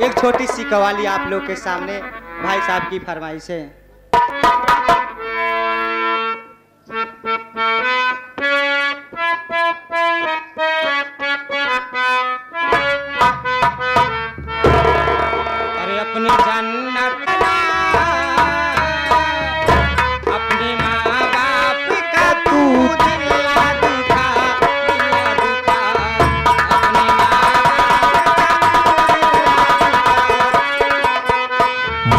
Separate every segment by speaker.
Speaker 1: एक छोटी सी कवाली आप लोग के सामने भाई साहब की फरमाइश है। अरे अपनी जन्नत अपने माँ बाप का तू दिला दुखा अपने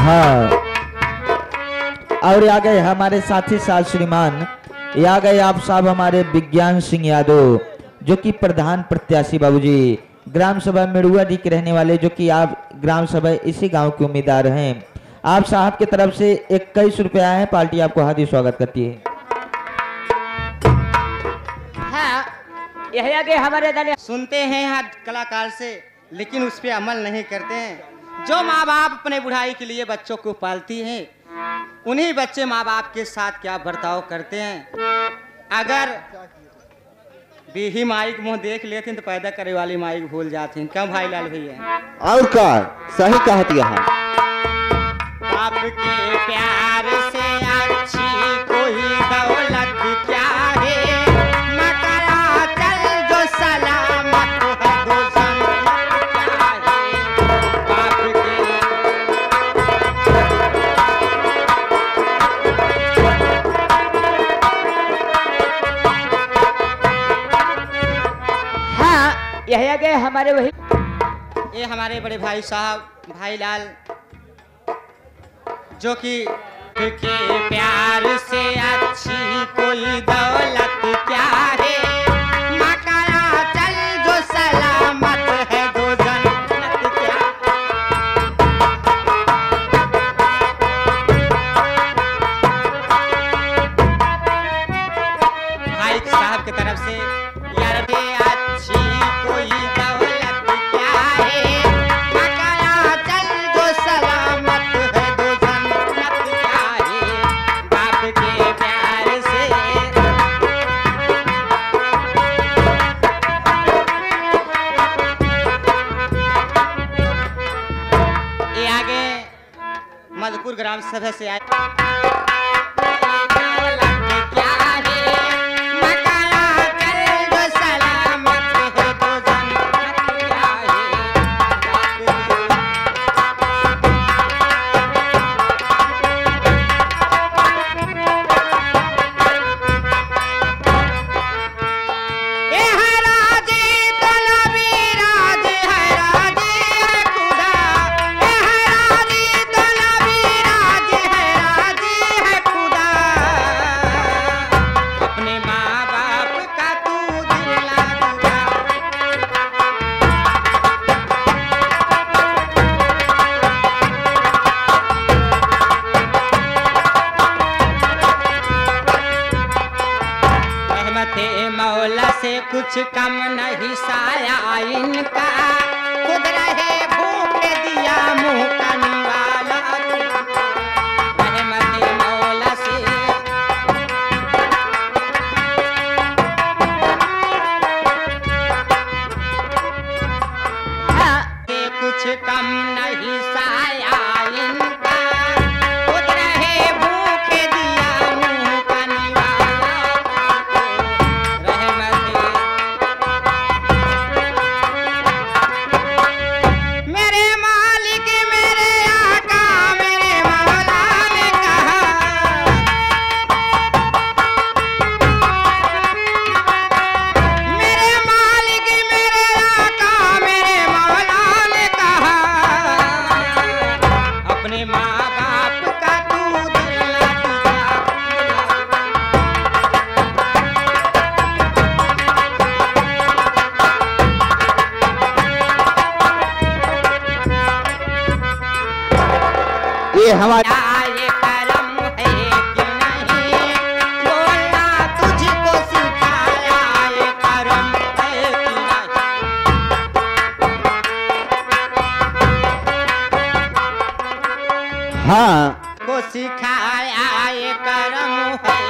Speaker 2: हाँ। और आ गए हमारे साथी साथ श्रीमान, ये आ गए आप साहब हमारे विज्ञान सिंह यादव, जो कि प्रधान प्रत्याशी बाबूजी ग्राम सभा मेड़ुआ जी के रहने वाले, जो कि आप ग्राम सभा इसी गांव के उम्मीदवार हैं। आप साहब की तरफ से 21 रुपया है, पार्टी आपको हार्दिक स्वागत करती है।
Speaker 3: हाँ, यह आगे हमारे दल
Speaker 1: सुनते हैं हर कलाकार से, लेकिन उस पर अमल नहीं करते हैं। जो माँ बाप अपने बुढ़ाई के लिए बच्चों को पालती हैं, उन्हीं बच्चे माँ बाप के साथ क्या बर्ताव करते हैं। अगर बीही माई को मुँह देख लेते हैं तो पैदा करे वाली माई को भूल जाते हैं। क्यों भाई लाल भैया?
Speaker 4: और का सही कहती है।
Speaker 1: बाप के प्यार से अच्छी कोई दौलत क्या है, मकरा चल जो सलामत है दो जन्नत क्या है। बाप के
Speaker 3: हाँ, यह आगे हमारे वही
Speaker 1: ये हमारे बड़े भाई साहब भाई लाल, जो कि के प्यार से अच्छी कोई दौलत क्या है, मकरा चल जो सलामत है दो जन्नत क्या। भाई साहब की तरफ से यार अच्छी कोई दौलत क्या है, मकरा चल जो सलामत है दो जन्नत क्या है। बाप के प्यार से ये आगे मधुपुर ग्राम सभा से आए। मौला से कुछ कम नहीं साया इनका, खुद रहे भूख दिया मुंह का निवाला। रहमत मौला से कुछ कम नहीं साया इनका, खुद रहे भूख दिया मुंह का निवाला। मेरे मालिक मेरे आका मेरे मौला ने कहा, मेरे मालिक मेरे आका मेरे मौला ने कहा, अपने माँ बाप का तू दिला
Speaker 4: ये हमारे
Speaker 1: ये करम है कि नहीं, बोलना तुझको सिखाया ये करम है कि नहीं।
Speaker 4: हाँ
Speaker 1: को सिखाया ये करम है